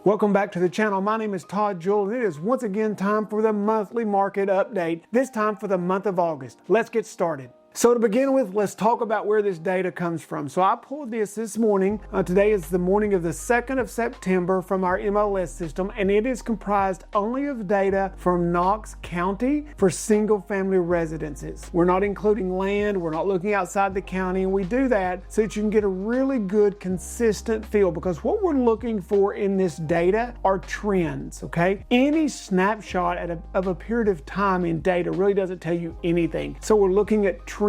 Welcome back to the channel. My name is Todd Jewell, and it is once again time for the monthly market update, this time for the month of August. Let's get started. So to begin with, let's talk about where this data comes from. So I pulled this morning. Today is the morning of the 2nd of September from our MLS system, and it is comprised only of data from Knox County for single family residences. We're not including land, we're not looking outside the county, and we do that so that you can get a really good consistent feel, because what we're looking for in this data are trends, okay? Any snapshot of a period of time in data really doesn't tell you anything. So we're looking at trends,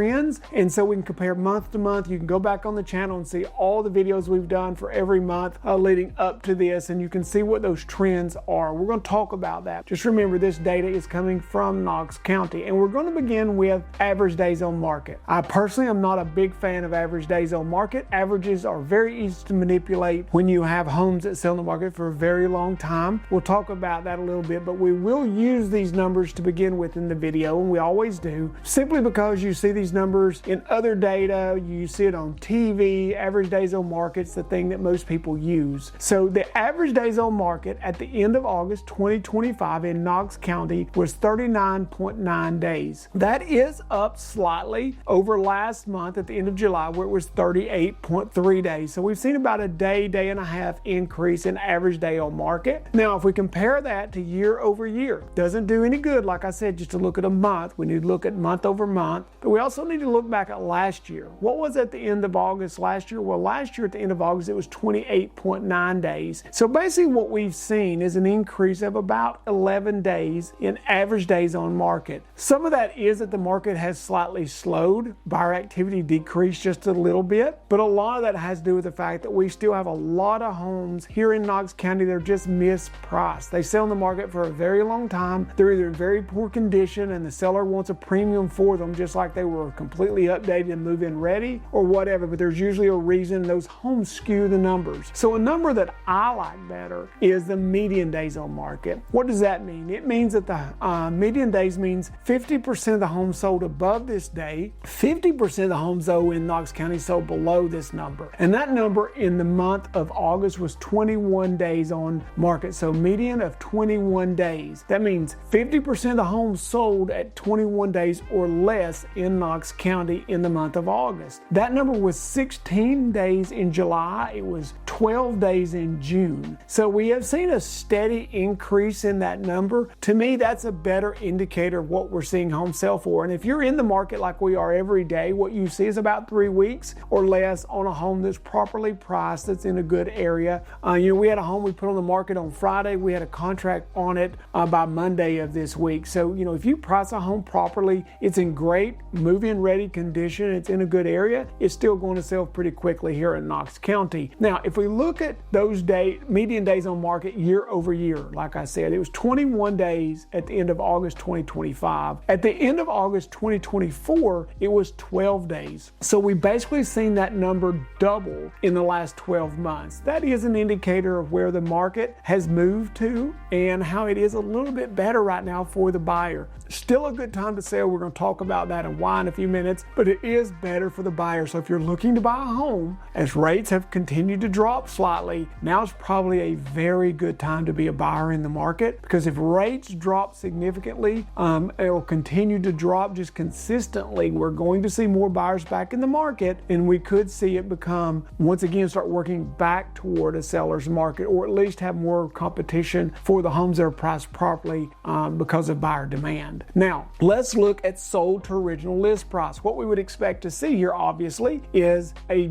and so we can compare month to month. You can go back on the channel and see all the videos we've done for every month leading up to this, and you can see what those trends are. We're going to talk about that. Just remember, this data is coming from Knox County, and we're going to begin with average days on market. I personally am not a big fan of average days on market. Averages are very easy to manipulate when you have homes that sell in the market for a very long time. We'll talk about that a little bit, but we will use these numbers to begin with in the video, and we always do, simply because you see these numbers in other data, you see it on TV. Average days on market's the thing that most people use. So the average days on market at the end of August 2025 in Knox County was 39.9 days. That is up slightly over last month at the end of July, where it was 38.3 days. So we've seen about a day and a half increase in average day on market. Now, if we compare that to year over year, doesn't do any good, like I said, just to look at a month. We need to look at month over month, but we also need to look back at last year. What was at the end of August last year? Well, last year at the end of August, it was 28.9 days. So basically what we've seen is an increase of about 11 days in average days on market. Some of that is that the market has slightly slowed. Buyer activity decreased just a little bit, but a lot of that has to do with the fact that we still have a lot of homes here in Knox County that are just mispriced. They sell in the market for a very long time. They're either in very poor condition and the seller wants a premium for them, just like they were completely updated and move-in ready or whatever, but there's usually a reason. Those homes skew the numbers. So a number that I like better is the median days on market. What does that mean? It means that the median days means 50% of the homes sold above this day, 50% of the homes though in Knox County sold below this number. And that number in the month of August was 21 days on market. So median of 21 days. That means 50% of the homes sold at 21 days or less in Knox County in the month of August. That number was 16 days in July. It was 12 days in June. So we have seen a steady increase in that number. To me, that's a better indicator of what we're seeing homes sell for. And if you're in the market like we are every day, what you see is about 3 weeks or less on a home that's properly priced, that's in a good area. We had a home we put on the market on Friday. We had a contract on it by Monday of this week. So, if you price a home properly, it's in great move-in ready condition, it's in a good area, it's still going to sell pretty quickly here in Knox County. Now, if we look at those median days on market year over year, like I said, it was 21 days at the end of August 2025. At the end of August 2024, it was 12 days. So we basically seen that number double in the last 12 months. That is an indicator of where the market has moved to and how it is a little bit better right now for the buyer. Still a good time to sell. We're going to talk about that and why in a few minutes, but it is better for the buyer. So if you're looking to buy a home, as rates have continued to drop slightly, now is probably a very good time to be a buyer in the market, because if rates drop significantly, it will continue to drop just consistently. We're going to see more buyers back in the market, and we could see it become, once again, start working back toward a seller's market, or at least have more competition for the homes that are priced properly because of buyer demand. Now, let's look at sold to original list price. What we would expect to see here, obviously, is a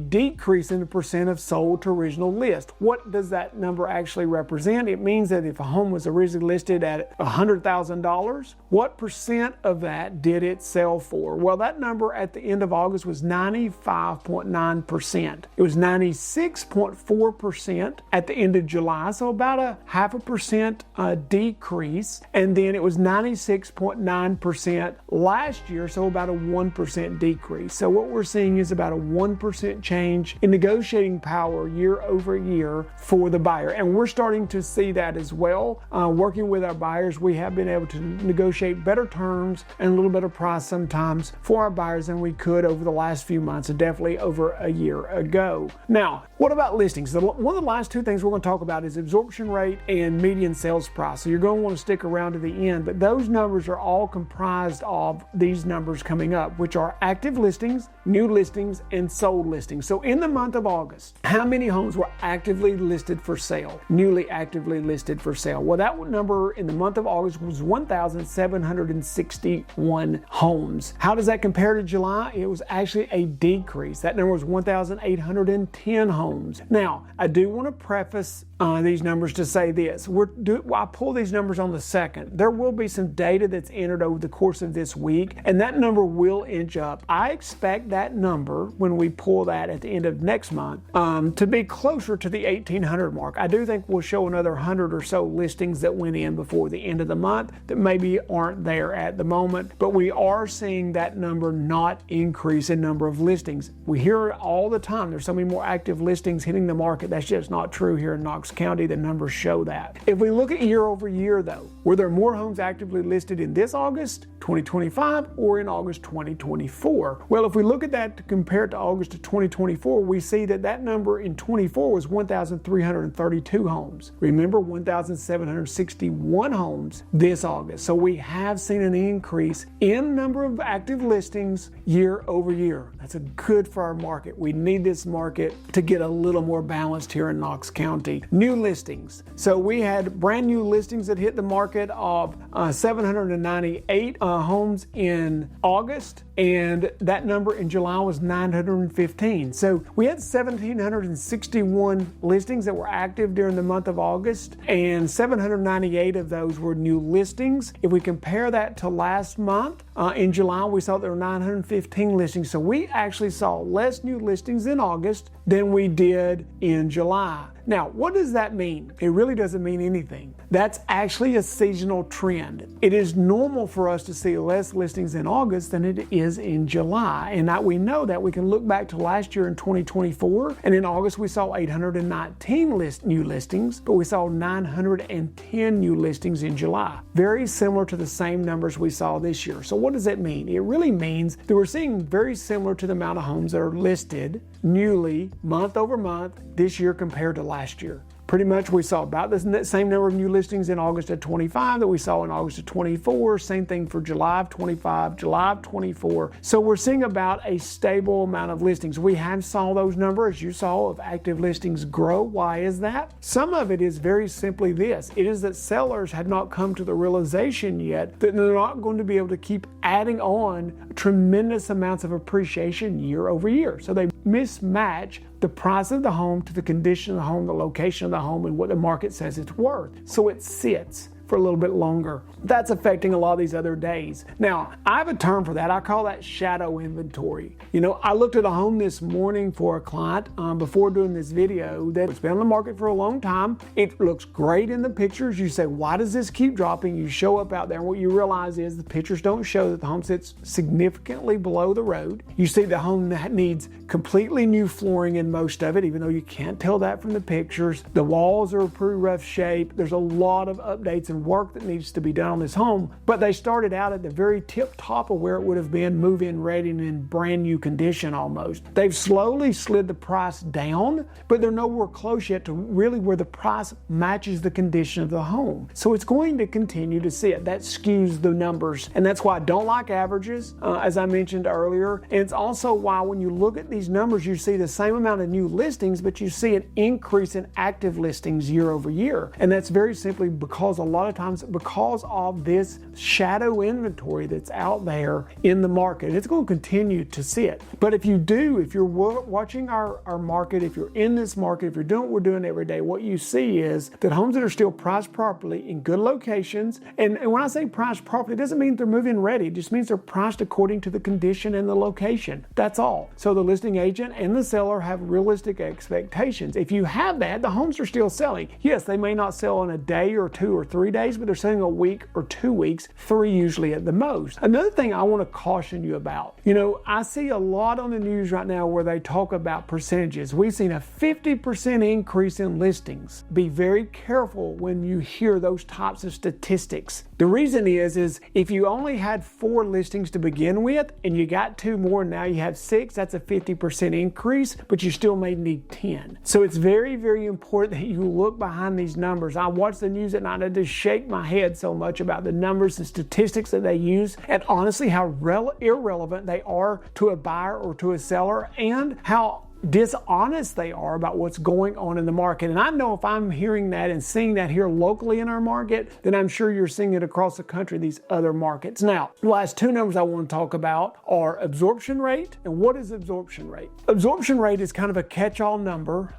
decrease in the percent of sold to original list. What does that number actually represent? It means that if a home was originally listed at $100,000, what percent of that did it sell for? Well, that number at the end of August was 95.9%. It was 96.4% at the end of July, so about a 0.5% decrease. And then it was 96.9% last year, so about a 1% decrease. So what we're seeing is about a 1% change in negotiating power year over year for the buyer. And we're starting to see that as well. Working with our buyers, we have been able to negotiate better terms and a little better price sometimes for our buyers than we could over the last few months, and definitely over a year ago. Now, what about listings? One of the last two things we're going to talk about is absorption rate and median sales price. So you're going to want to stick around to the end, but those numbers are all comprised of these numbers coming up, which are active listings, new listings, and sold listings. So in the month of August, how many homes were actively listed for sale, newly actively listed for sale? Well, that number in the month of August was 1,761 homes. How does that compare to July? It was actually a decrease. That number was 1,810 homes. Now, I do want to preface these numbers to say this. I pull these numbers on the 2nd. There will be some data that's entered over the course of this week, and that number will inch up. I expect that number, when we pull that at the end of next month, to be closer to the 1,800 mark. I do think we'll show another 100 or so listings that went in before the end of the month that maybe aren't there at the moment, but we are seeing that number not increase in number of listings. We hear it all the time. There's so many more active listings hitting the market. That's just not true here in Knox County. The numbers show that. If we look at year over year though, were there more homes actively listed in this August 2025 or in August 2024? Well, if we look at that compared to August of 2024, we see that that number in 24 was 1,332 homes. Remember, 1,761 homes this August. So we have seen an increase in number of active listings year over year. That's good for our market. We need this market to get a little more balanced here in Knox County. New listings. So we had brand new listings that hit the market of 798 homes in August, and that number in July was 915. So we had 1,761 listings that were active during the month of August, and 798 of those were new listings. If we compare that to last month, in July, we saw there were 915 listings. So we actually saw less new listings in August than we did in July. Now, what does that mean? It really doesn't mean anything. That's actually a seasonal trend. It is normal for us to see less listings in August than it is in July. And we know that. We can look back to last year in 2024, and in August we saw 819 new listings, but we saw 910 new listings in July. Very similar to the same numbers we saw this year. So what does that mean? It really means that we're seeing very similar to the amount of homes that are listed newly month over month this year compared to last year. Pretty much we saw about the same number of new listings in August of 25 that we saw in August of 24. Same thing for July of 25, July of 24. So we're seeing about a stable amount of listings. We have saw those numbers you saw of active listings grow. Why is that? Some of it is very simply this. It is that sellers had not come to the realization yet that they're not going to be able to keep adding on tremendous amounts of appreciation year over year. So they mismatch the price of the home to the condition of the home, the location of the home, and what the market says it's worth. So it sits for a little bit longer. That's affecting a lot of these other days. Now, I have a term for that. I call that shadow inventory. You know, I looked at a home this morning for a client before doing this video that's been on the market for a long time. It looks great in the pictures. You say, why does this keep dropping? You show up out there, and what you realize is the pictures don't show that the home sits significantly below the road. You see the home that needs completely new flooring in most of it, even though you can't tell that from the pictures. The walls are a pretty rough shape. There's a lot of updates and work that needs to be done on this home, but they started out at the very tip top of where it would have been move-in ready and in brand new condition almost. They've slowly slid the price down, but they're nowhere close yet to really where the price matches the condition of the home. So it's going to continue to sit. That skews the numbers, and that's why I don't like averages, as I mentioned earlier. And it's also why when you look at these numbers, you see the same amount of new listings, but you see an increase in active listings year over year. And that's very simply because a lot of times because of this shadow inventory that's out there in the market. It's going to continue to sit. But if you're watching our market, if you're in this market, if you're doing what we're doing every day, what you see is that homes that are still priced properly in good locations, and when I say priced properly, it doesn't mean they're move-in ready. It just means they're priced according to the condition and the location. That's all. So the listing agent and the seller have realistic expectations. If you have that, the homes are still selling. Yes, they may not sell in a day or 2 or 3 days, days, but they're selling a week or 2 weeks, 3 usually at the most. Another thing I want to caution you about, I see a lot on the news right now where they talk about percentages. We've seen a 50% increase in listings. Be very careful when you hear those types of statistics. The reason is if you only had 4 listings to begin with and you got 2 more and now you have 6, that's a 50% increase, but you still may need 10. So it's very, very important that you look behind these numbers. I watch the news at night, I just shake my head so much about the numbers and statistics that they use, and honestly how irrelevant they are to a buyer or to a seller, and how dishonest they are about what's going on in the market. And I know if I'm hearing that and seeing that here locally in our market, then I'm sure you're seeing it across the country, these other markets. Now, the last 2 numbers I want to talk about are absorption rate. And what is absorption rate? Absorption rate is kind of a catch-all number,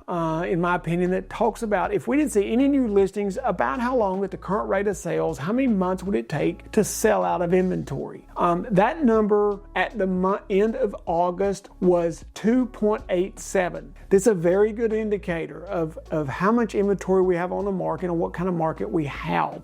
in my opinion, that talks about if we didn't see any new listings, about how long at the current rate of sales, how many months would it take to sell out of inventory. That number at the end of August was 2.87. This is a very good indicator of how much inventory we have on the market and what kind of market we have.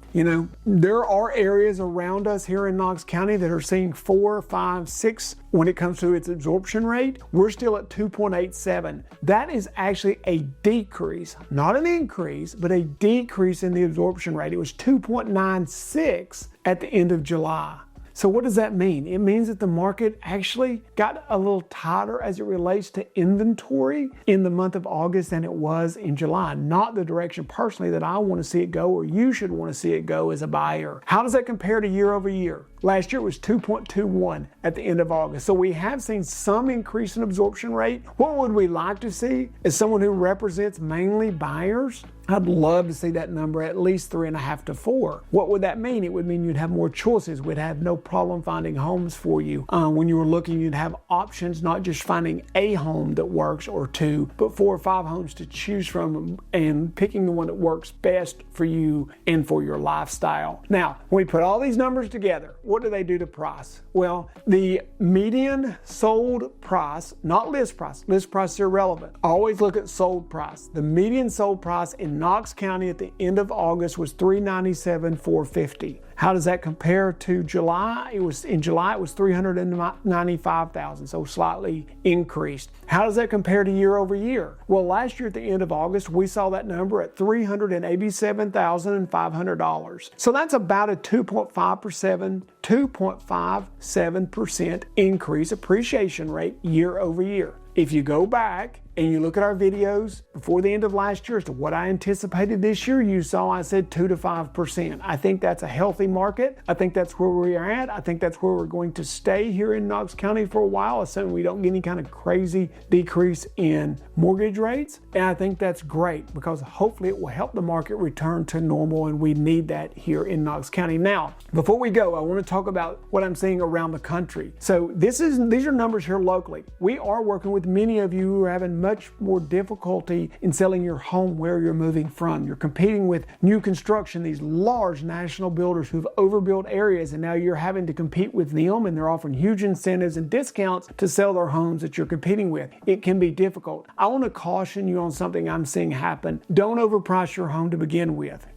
There are areas around us here in Knox County that are seeing 4, 5, 6 when it comes to its absorption rate. We're still at 2.87. That is actually a decrease, not an increase, but a decrease in the absorption rate. It was 2.96 at the end of July. So what does that mean? It means that the market actually got a little tighter as it relates to inventory in the month of August than it was in July. Not the direction personally that I want to see it go, or you should want to see it go as a buyer. How does that compare to year over year? Last year it was 2.21 at the end of August. So we have seen some increase in absorption rate. What would we like to see as someone who represents mainly buyers? I'd love to see that number at least 3.5 to 4. What would that mean? It would mean you'd have more choices. We'd have no problem finding homes for you. When you were looking, you'd have options, not just finding a home that works or 2, but 4 or 5 homes to choose from and picking the one that works best for you and for your lifestyle. Now, when we put all these numbers together, what do they do to price? Well, the median sold price, not list price. List price is irrelevant. Always look at sold price. The median sold price in Knox County at the end of August was $397,450. How does that compare to July? In July it was $395,000, so slightly increased. How does that compare to year over year? Well, last year at the end of August, we saw that number at $387,500. So that's about a 2.57% increase appreciation rate year over year. If you go back and you look at our videos before the end of last year as to what I anticipated this year, you saw I said 2 to 5%. I think that's a healthy market. I think that's where we are at. I think that's where we're going to stay here in Knox County for a while, assuming we don't get any kind of crazy decrease in mortgage rates. And I think that's great because hopefully it will help the market return to normal, and we need that here in Knox County. Now, before we go, I want to talk about what I'm seeing around the country. So these are numbers here locally. We are working with many of you who are having much more difficulty in selling your home where you're moving from. You're competing with new construction, these large national builders who've overbuilt areas, and now you're having to compete with them, and they're offering huge incentives and discounts to sell their homes that you're competing with. It can be difficult. I want to caution you on something I'm seeing happen. Don't overprice your home to begin with.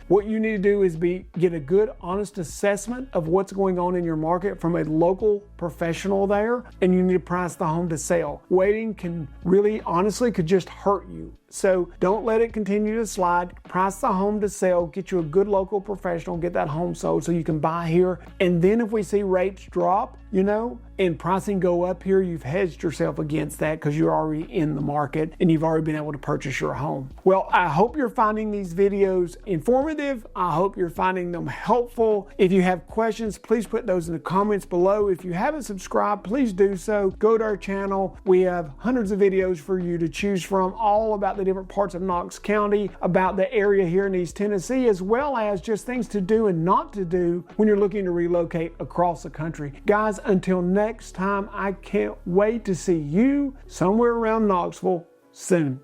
What you need to do is get a good, honest assessment of what's going on in your market from a local professional there, and you need to price the home to sell. Waiting can really, honestly, could just hurt you. So don't let it continue to slide. Price the home to sell, get you a good local professional, get that home sold so you can buy here. And then if we see rates drop, and pricing go up here, you've hedged yourself against that because you're already in the market and you've already been able to purchase your home. Well, I hope you're finding these videos informative. I hope you're finding them helpful. If you have questions, please put those in the comments below. If you haven't subscribed, please do so. Go to our channel. We have hundreds of videos for you to choose from, all about the different parts of Knox County, about the area here in East Tennessee, as well as just things to do and not to do when you're looking to relocate across the country. Guys, until next time, I can't wait to see you somewhere around Knoxville soon.